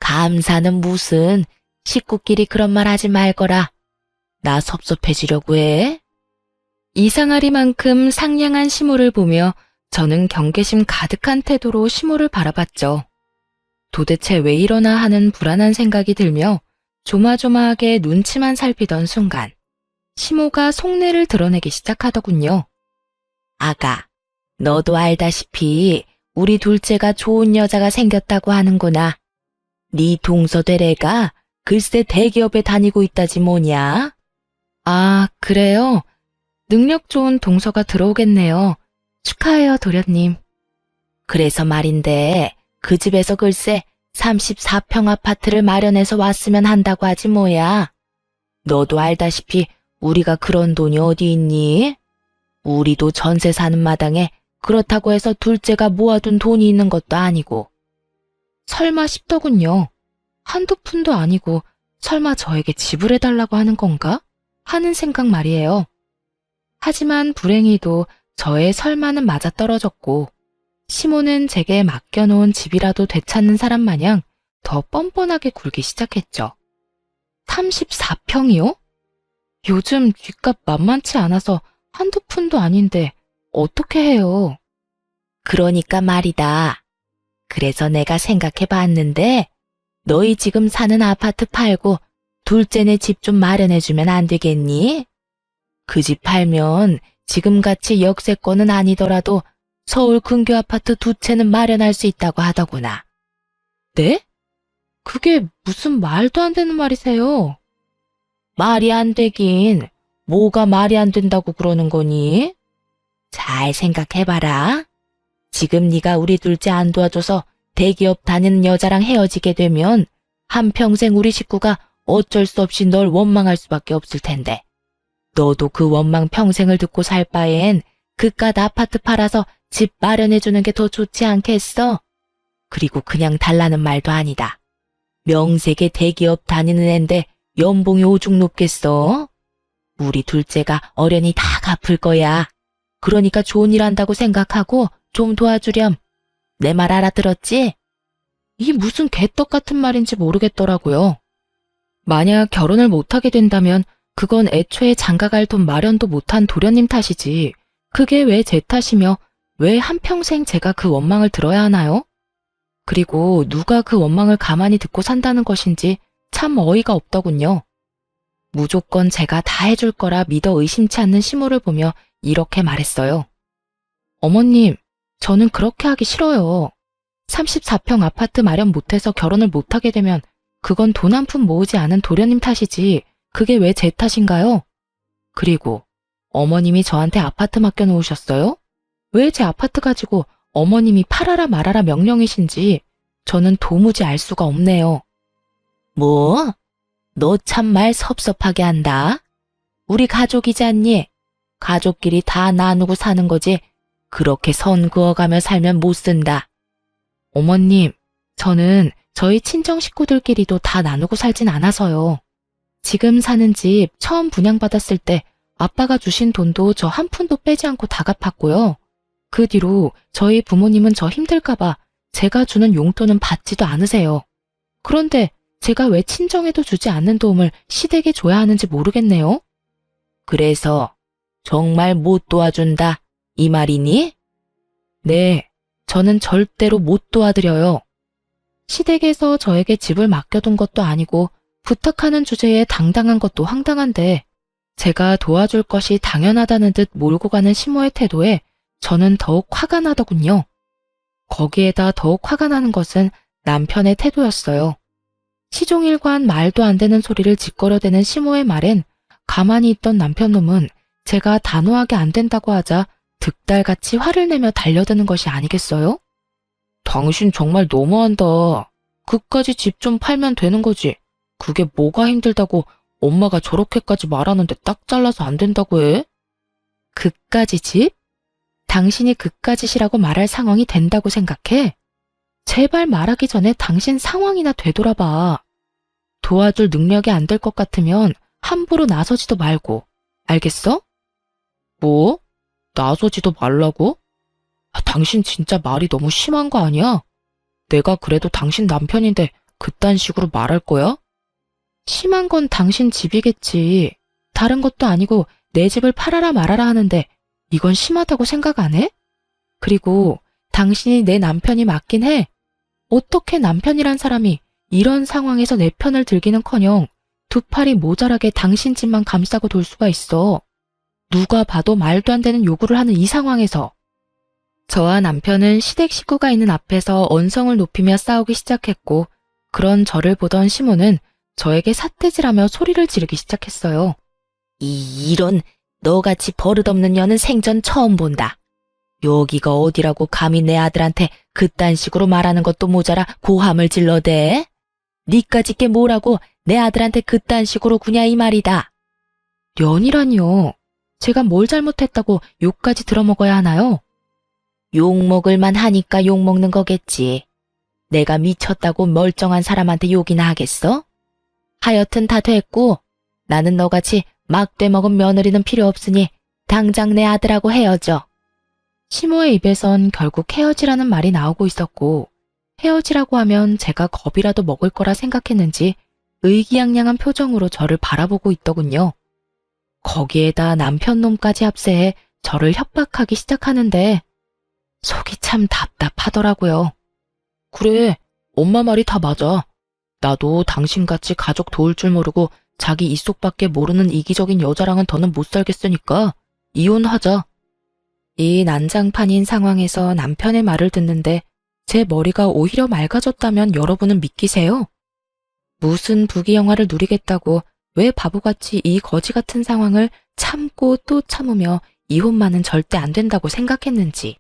감사는 무슨, 식구끼리 그런 말 하지 말거라. 나 섭섭해지려고 해? 이상하리만큼 상냥한 시모를 보며 저는 경계심 가득한 태도로 시모를 바라봤죠. 도대체 왜 이러나 하는 불안한 생각이 들며 조마조마하게 눈치만 살피던 순간 시모가 속내를 드러내기 시작하더군요. 아가, 너도 알다시피 우리 둘째가 좋은 여자가 생겼다고 하는구나. 네 동서대래가 글쎄 대기업에 다니고 있다지 뭐냐? 아, 그래요? 능력 좋은 동서가 들어오겠네요. 축하해요, 도련님. 그래서 말인데 그 집에서 글쎄 34평 아파트를 마련해서 왔으면 한다고 하지 뭐야. 너도 알다시피 우리가 그런 돈이 어디 있니? 우리도 전세 사는 마당에 그렇다고 해서 둘째가 모아둔 돈이 있는 것도 아니고. 설마 싶더군요. 한두 푼도 아니고 설마 저에게 지불해달라고 하는 건가? 하는 생각 말이에요. 하지만 불행히도 저의 설마는 맞아떨어졌고 시모는 제게 맡겨놓은 집이라도 되찾는 사람 마냥 더 뻔뻔하게 굴기 시작했죠. 34평이요? 요즘 뒷값 만만치 않아서 한두 푼도 아닌데 어떻게 해요? 그러니까 말이다. 그래서 내가 생각해 봤는데 너희 지금 사는 아파트 팔고 둘째네 집 좀 마련해주면 안 되겠니? 그 집 팔면 지금같이 역세권은 아니더라도 서울 근교 아파트 2채는 마련할 수 있다고 하더구나. 네? 그게 무슨 말도 안 되는 말이세요? 말이 안 되긴 뭐가 말이 안 된다고 그러는 거니? 잘 생각해봐라. 지금 네가 우리 둘째 안 도와줘서 대기업 다니는 여자랑 헤어지게 되면 한평생 우리 식구가 어쩔 수 없이 널 원망할 수밖에 없을 텐데. 너도 그 원망 평생을 듣고 살 바엔 그깟 아파트 팔아서 집 마련해주는 게 더 좋지 않겠어? 그리고 그냥 달라는 말도 아니다. 명색의 대기업 다니는 앤데 연봉이 오죽 높겠어? 우리 둘째가 어련히 다 갚을 거야. 그러니까 좋은 일 한다고 생각하고 좀 도와주렴. 내 말 알아들었지? 이 무슨 개떡 같은 말인지 모르겠더라고요. 만약 결혼을 못하게 된다면 그건 애초에 장가갈 돈 마련도 못한 도련님 탓이지. 그게 왜 제 탓이며 왜 한평생 제가 그 원망을 들어야 하나요? 그리고 누가 그 원망을 가만히 듣고 산다는 것인지 참 어이가 없더군요. 무조건 제가 다 해줄 거라 믿어 의심치 않는 시모를 보며 이렇게 말했어요. 어머님, 저는 그렇게 하기 싫어요. 34평 아파트 마련 못해서 결혼을 못하게 되면 그건 돈 한 푼 모으지 않은 도련님 탓이지 그게 왜 제 탓인가요? 그리고 어머님이 저한테 아파트 맡겨놓으셨어요? 왜 제 아파트 가지고 어머님이 팔아라 말아라 명령이신지 저는 도무지 알 수가 없네요. 뭐? 너 참 말 섭섭하게 한다. 우리 가족이지 않니? 가족끼리 다 나누고 사는 거지. 그렇게 선 그어가며 살면 못 쓴다. 어머님, 저는 저희 친정 식구들끼리도 다 나누고 살진 않아서요. 지금 사는 집 처음 분양받았을 때 아빠가 주신 돈도 저 한 푼도 빼지 않고 다 갚았고요. 그 뒤로 저희 부모님은 저 힘들까봐 제가 주는 용돈은 받지도 않으세요. 그런데 제가 왜 친정에도 주지 않는 도움을 시댁에 줘야 하는지 모르겠네요. 그래서 정말 못 도와준다, 이 말이니? 네, 저는 절대로 못 도와드려요. 시댁에서 저에게 집을 맡겨둔 것도 아니고 부탁하는 주제에 당당한 것도 황당한데 제가 도와줄 것이 당연하다는 듯 몰고 가는 시모의 태도에 저는 더욱 화가 나더군요. 거기에다 더욱 화가 나는 것은 남편의 태도였어요. 시종일관 말도 안 되는 소리를 짓거려대는 시모의 말엔 가만히 있던 남편놈은 제가 단호하게 안 된다고 하자 득달같이 화를 내며 달려드는 것이 아니겠어요? 당신 정말 너무한다. 그까지 집 좀 팔면 되는 거지. 그게 뭐가 힘들다고 엄마가 저렇게까지 말하는데 딱 잘라서 안 된다고 해? 그까지 집? 당신이 그까짓이라고 말할 상황이 된다고 생각해? 제발 말하기 전에 당신 상황이나 되돌아봐. 도와줄 능력이 안 될 것 같으면 함부로 나서지도 말고. 알겠어? 뭐? 나서지도 말라고? 당신 진짜 말이 너무 심한 거 아니야? 내가 그래도 당신 남편인데 그딴 식으로 말할 거야? 심한 건 당신 집이겠지. 다른 것도 아니고 내 집을 팔아라 말아라 하는데 이건 심하다고 생각 안 해? 그리고 당신이 내 남편이 맞긴 해. 어떻게 남편이란 사람이 이런 상황에서 내 편을 들기는커녕 두 팔이 모자라게 당신 집만 감싸고 돌 수가 있어. 누가 봐도 말도 안 되는 요구를 하는 이 상황에서. 저와 남편은 시댁 식구가 있는 앞에서 언성을 높이며 싸우기 시작했고, 그런 저를 보던 시모는 저에게 삿대질하며 소리를 지르기 시작했어요. 이런 너같이 버릇없는 년은 생전 처음 본다. 여기가 어디라고 감히 내 아들한테 그딴 식으로 말하는 것도 모자라 고함을 질러대? 니까짓 게 뭐라고 내 아들한테 그딴 식으로 구냐 이 말이다. 년이라니요. 제가 뭘 잘못했다고 욕까지 들어먹어야 하나요? 욕먹을만 하니까 욕먹는 거겠지. 내가 미쳤다고 멀쩡한 사람한테 욕이나 하겠어? 하여튼 다 됐고 나는 너같이 막돼 먹은 며느리는 필요 없으니 당장 내 아들하고 헤어져. 시모의 입에선 결국 헤어지라는 말이 나오고 있었고 헤어지라고 하면 제가 겁이라도 먹을 거라 생각했는지 의기양양한 표정으로 저를 바라보고 있더군요. 거기에다 남편 놈까지 합세해 저를 협박하기 시작하는데 속이 참 답답하더라고요. 그래, 엄마 말이 다 맞아. 나도 당신같이 가족 도울 줄 모르고 자기 입속밖에 모르는 이기적인 여자랑은 더는 못 살겠으니까 이혼하자. 이 난장판인 상황에서 남편의 말을 듣는데 제 머리가 오히려 맑아졌다면 여러분은 믿기세요? 무슨 부귀 영화를 누리겠다고 왜 바보같이 이 거지 같은 상황을 참고 또 참으며 이혼만은 절대 안 된다고 생각했는지.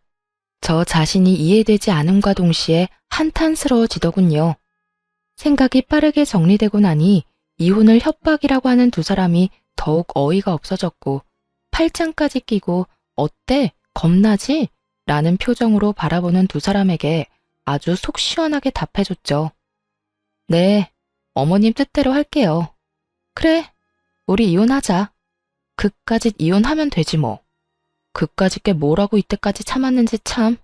저 자신이 이해되지 않음과 동시에 한탄스러워지더군요. 생각이 빠르게 정리되고 나니 이혼을 협박이라고 하는 두 사람이 더욱 어이가 없어졌고 팔짱까지 끼고 어때? 겁나지? 라는 표정으로 바라보는 두 사람에게 아주 속 시원하게 답해줬죠. 네, 어머님 뜻대로 할게요. 그래, 우리 이혼하자. 그까짓 이혼하면 되지 뭐. 그까짓 게 뭐라고 이때까지 참았는지 참.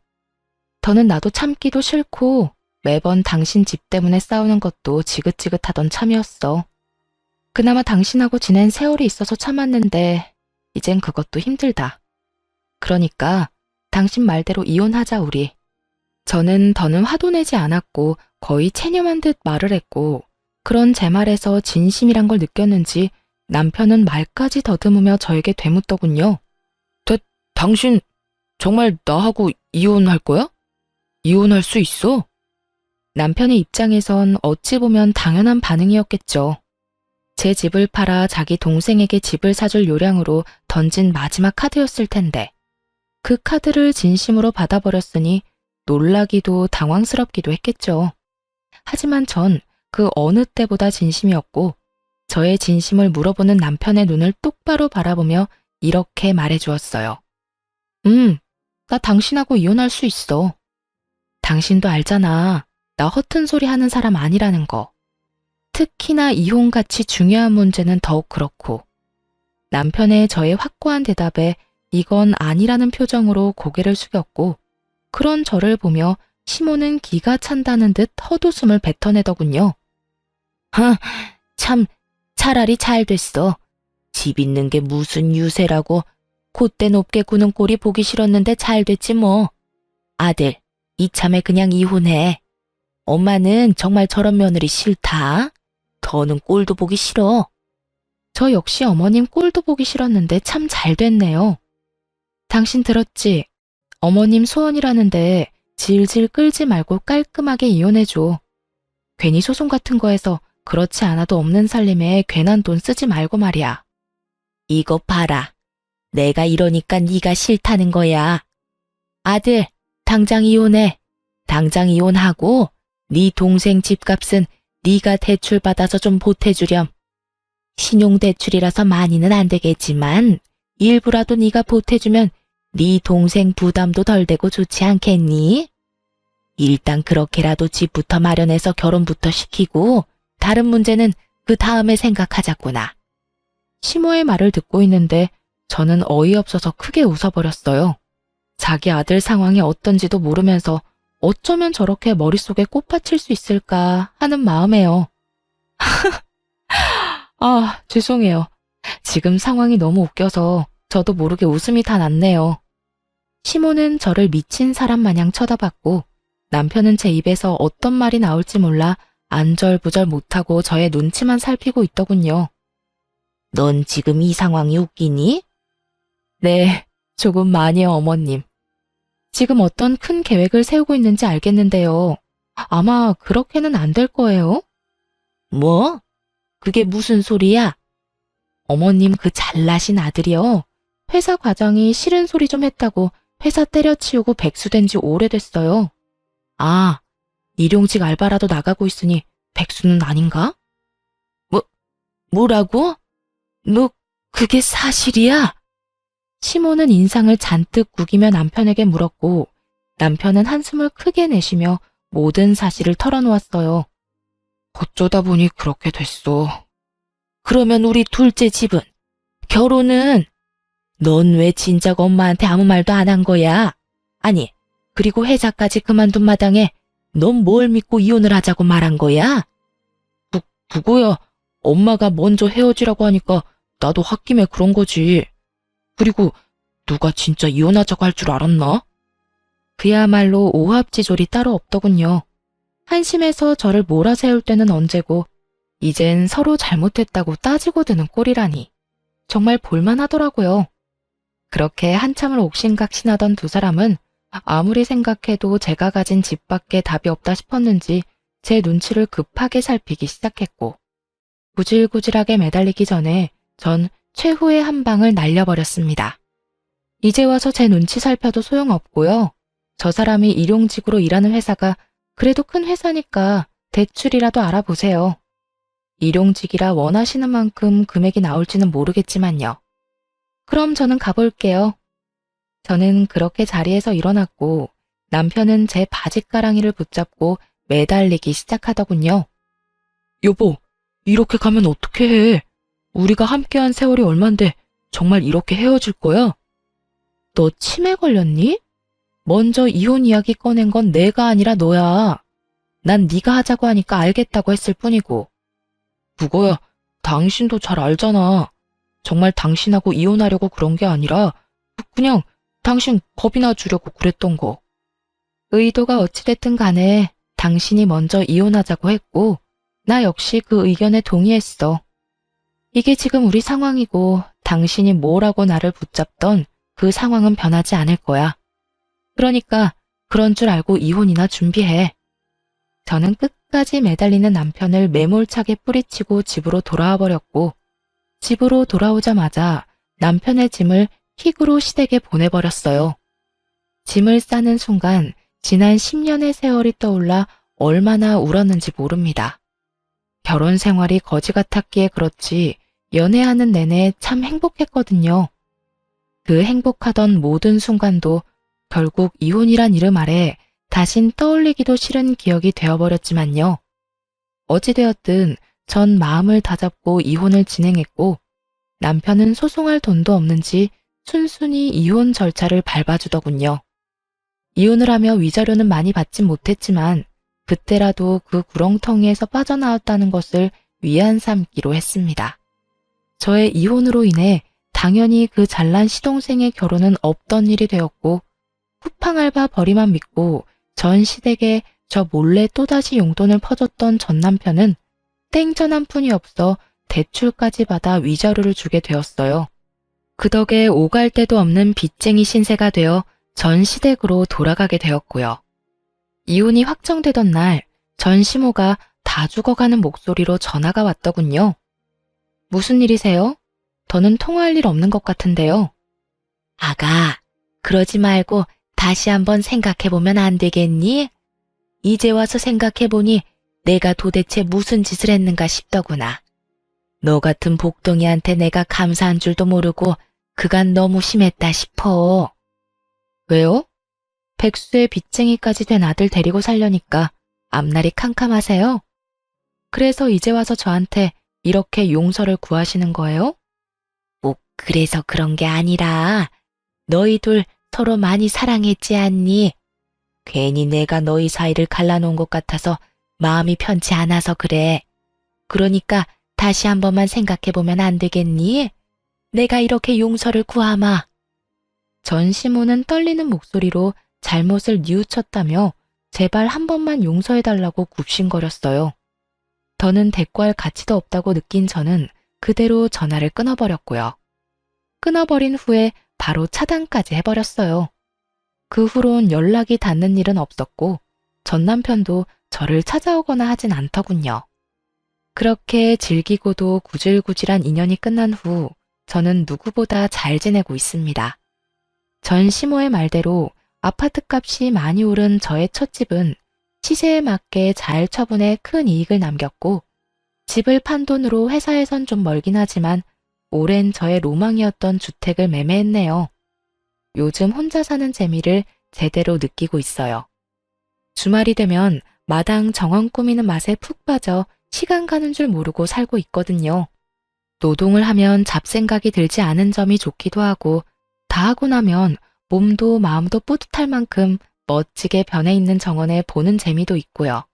더는 나도 참기도 싫고 매번 당신 집 때문에 싸우는 것도 지긋지긋하던 참이었어. 그나마 당신하고 지낸 세월이 있어서 참았는데 이젠 그것도 힘들다. 그러니까 당신 말대로 이혼하자 우리. 저는 더는 화도 내지 않았고 거의 체념한 듯 말을 했고 그런 제 말에서 진심이란 걸 느꼈는지 남편은 말까지 더듬으며 저에게 되묻더군요. 당신 정말 나하고 이혼할 거야? 이혼할 수 있어? 남편의 입장에선 어찌 보면 당연한 반응이었겠죠. 제 집을 팔아 자기 동생에게 집을 사줄 요량으로 던진 마지막 카드였을 텐데 그 카드를 진심으로 받아버렸으니 놀라기도 당황스럽기도 했겠죠. 하지만 전 그 어느 때보다 진심이었고 저의 진심을 물어보는 남편의 눈을 똑바로 바라보며 이렇게 말해주었어요. 나 당신하고 이혼할 수 있어. 당신도 알잖아. 나 허튼 소리 하는 사람 아니라는 거. 특히나 이혼같이 중요한 문제는 더욱 그렇고. 남편의 저의 확고한 대답에 이건 아니라는 표정으로 고개를 숙였고 그런 저를 보며 시모는 기가 찬다는 듯 헛웃음을 뱉어내더군요. 참 차라리 잘 됐어. 집 있는 게 무슨 유세라고 콧대 높게 구는 꼴이 보기 싫었는데 잘 됐지 뭐. 아들, 이참에 그냥 이혼해. 엄마는 정말 저런 며느리 싫다. 더는 꼴도 보기 싫어. 저 역시 어머님 꼴도 보기 싫었는데 참 잘 됐네요. 당신 들었지? 어머님 소원이라는데 질질 끌지 말고 깔끔하게 이혼해줘. 괜히 소송 같은 거에서 그렇지 않아도 없는 살림에 괜한 돈 쓰지 말고 말이야. 이거 봐라. 내가 이러니까 네가 싫다는 거야. 아들, 당장 이혼해. 당장 이혼하고 네 동생 집값은 네가 대출받아서 좀 보태주렴. 신용대출이라서 많이는 안 되겠지만 일부라도 네가 보태주면 네 동생 부담도 덜 되고 좋지 않겠니? 일단 그렇게라도 집부터 마련해서 결혼부터 시키고 다른 문제는 그 다음에 생각하자꾸나. 시모의 말을 듣고 있는데 저는 어이없어서 크게 웃어버렸어요. 자기 아들 상황이 어떤지도 모르면서 어쩌면 저렇게 머릿속에 꽃받칠 수 있을까 하는 마음에요. 아, 죄송해요. 지금 상황이 너무 웃겨서 저도 모르게 웃음이 다 났네요. 시모는 저를 미친 사람 마냥 쳐다봤고 남편은 제 입에서 어떤 말이 나올지 몰라 안절부절 못하고 저의 눈치만 살피고 있더군요. 넌 지금 이 상황이 웃기니? 네, 조금 많이요, 어머님. 지금 어떤 큰 계획을 세우고 있는지 알겠는데요. 아마 그렇게는 안 될 거예요. 뭐? 그게 무슨 소리야? 어머님 그 잘나신 아들이요. 회사 과장이 싫은 소리 좀 했다고 회사 때려치우고 백수된 지 오래됐어요. 아, 일용직 알바라도 나가고 있으니 백수는 아닌가? 뭐라고? 너 그게 사실이야? 시모는 인상을 잔뜩 구기며 남편에게 물었고 남편은 한숨을 크게 내쉬며 모든 사실을 털어놓았어요. 어쩌다 보니 그렇게 됐어. 그러면 우리 둘째 집은? 결혼은? 넌 왜 진작 엄마한테 아무 말도 안 한 거야? 아니, 그리고 회사까지 그만둔 마당에 넌 뭘 믿고 이혼을 하자고 말한 거야? 그거야. 엄마가 먼저 헤어지라고 하니까 나도 홧김에 그런 거지. 그리고 누가 진짜 이혼하자고 할 줄 알았나? 그야말로 오합지졸이 따로 없더군요. 한심해서 저를 몰아세울 때는 언제고 이젠 서로 잘못했다고 따지고 드는 꼴이라니. 정말 볼만하더라고요. 그렇게 한참을 옥신각신하던 두 사람은 아무리 생각해도 제가 가진 집밖에 답이 없다 싶었는지 제 눈치를 급하게 살피기 시작했고 구질구질하게 매달리기 전에 전 최후의 한 방을 날려버렸습니다. 이제 와서 제 눈치 살펴도 소용없고요. 저 사람이 일용직으로 일하는 회사가 그래도 큰 회사니까 대출이라도 알아보세요. 일용직이라 원하시는 만큼 금액이 나올지는 모르겠지만요. 그럼 저는 가볼게요. 저는 그렇게 자리에서 일어났고 남편은 제 바짓가랑이를 붙잡고 매달리기 시작하더군요. 여보, 이렇게 가면 어떻게 해? 우리가 함께한 세월이 얼만데 정말 이렇게 헤어질 거야? 너 치매 걸렸니? 먼저 이혼 이야기 꺼낸 건 내가 아니라 너야. 난 네가 하자고 하니까 알겠다고 했을 뿐이고. 그거야, 당신도 잘 알잖아. 정말 당신하고 이혼하려고 그런 게 아니라 그냥 당신 겁이나 주려고 그랬던 거. 의도가 어찌됐든 간에 당신이 먼저 이혼하자고 했고 나 역시 그 의견에 동의했어. 이게 지금 우리 상황이고 당신이 뭐라고 나를 붙잡던 그 상황은 변하지 않을 거야. 그러니까 그런 줄 알고 이혼이나 준비해. 저는 끝까지 매달리는 남편을 매몰차게 뿌리치고 집으로 돌아와 버렸고 집으로 돌아오자마자 남편의 짐을 킥으로 시댁에 보내버렸어요. 짐을 싸는 순간 지난 10년의 세월이 떠올라 얼마나 울었는지 모릅니다. 결혼 생활이 거지 같았기에 그렇지 연애하는 내내 참 행복했거든요. 그 행복하던 모든 순간도 결국 이혼이란 이름 아래 다신 떠올리기도 싫은 기억이 되어버렸지만요. 어찌되었든 전 마음을 다잡고 이혼을 진행했고 남편은 소송할 돈도 없는지 순순히 이혼 절차를 밟아주더군요. 이혼을 하며 위자료는 많이 받진 못했지만 그때라도 그 구렁텅이에서 빠져나왔다는 것을 위안 삼기로 했습니다. 저의 이혼으로 인해 당연히 그 잘난 시동생의 결혼은 없던 일이 되었고 쿠팡알바 벌이만 믿고 전 시댁에 저 몰래 또다시 용돈을 퍼줬던 전 남편은 땡전 한 푼이 없어 대출까지 받아 위자료를 주게 되었어요. 그 덕에 오갈 데도 없는 빚쟁이 신세가 되어 전 시댁으로 돌아가게 되었고요. 이혼이 확정되던 날 전 시모가 다 죽어가는 목소리로 전화가 왔더군요. 무슨 일이세요? 더는 통화할 일 없는 것 같은데요. 아가, 그러지 말고 다시 한번 생각해보면 안 되겠니? 이제 와서 생각해보니 내가 도대체 무슨 짓을 했는가 싶더구나. 너 같은 복덩이한테 내가 감사한 줄도 모르고 그간 너무 심했다 싶어. 왜요? 백수의 빚쟁이까지 된 아들 데리고 살려니까 앞날이 캄캄하세요? 그래서 이제 와서 저한테 이렇게 용서를 구하시는 거예요? 꼭 그래서 그런 게 아니라 너희 둘 서로 많이 사랑했지 않니? 괜히 내가 너희 사이를 갈라놓은 것 같아서 마음이 편치 않아서 그래. 그러니까 다시 한 번만 생각해보면 안 되겠니? 내가 이렇게 용서를 구하마. 전시모는 떨리는 목소리로 잘못을 뉘우쳤다며 제발 한 번만 용서해달라고 굽신거렸어요. 더는 대꾸할 가치도 없다고 느낀 저는 그대로 전화를 끊어버렸고요. 끊어버린 후에 바로 차단까지 해버렸어요. 그 후론 연락이 닿는 일은 없었고 전 남편도 저를 찾아오거나 하진 않더군요. 그렇게 질기고도 구질구질한 인연이 끝난 후 저는 누구보다 잘 지내고 있습니다. 전 시모의 말대로 아파트 값이 많이 오른 저의 첫 집은 시세에 맞게 잘 처분해 큰 이익을 남겼고 집을 판 돈으로 회사에선 좀 멀긴 하지만 오랜 저의 로망이었던 주택을 매매했네요. 요즘 혼자 사는 재미를 제대로 느끼고 있어요. 주말이 되면 마당 정원 꾸미는 맛에 푹 빠져 시간 가는 줄 모르고 살고 있거든요. 노동을 하면 잡생각이 들지 않은 점이 좋기도 하고 다 하고 나면 몸도 마음도 뿌듯할 만큼 멋지게 변해 있는 정원에 보는 재미도 있고요.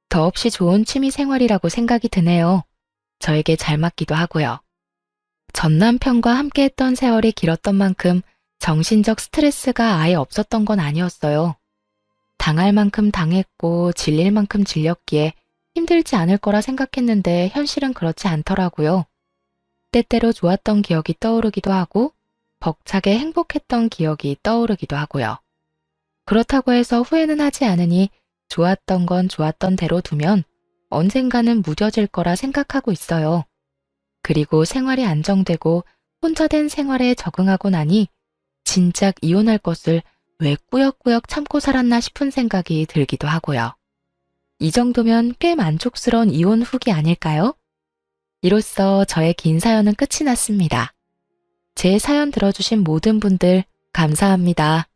더없이 좋은 취미 생활이라고 생각이 드네요. 저에게 잘 맞기도 하고요. 전 남편과 함께 했던 세월이 길었던 만큼 정신적 스트레스가 아예 없었던 건 아니었어요. 당할 만큼 당했고 질릴 만큼 질렸기에 힘들지 않을 거라 생각했는데 현실은 그렇지 않더라고요. 때때로 좋았던 기억이 떠오르기도 하고 벅차게 행복했던 기억이 떠오르기도 하고요. 그렇다고 해서 후회는 하지 않으니 좋았던 건 좋았던 대로 두면 언젠가는 무뎌질 거라 생각하고 있어요. 그리고 생활이 안정되고 혼자 된 생활에 적응하고 나니 진작 이혼할 것을 왜 꾸역꾸역 참고 살았나 싶은 생각이 들기도 하고요. 이 정도면 꽤 만족스러운 이혼 후기 아닐까요? 이로써 저의 긴 사연은 끝이 났습니다. 제 사연 들어주신 모든 분들 감사합니다.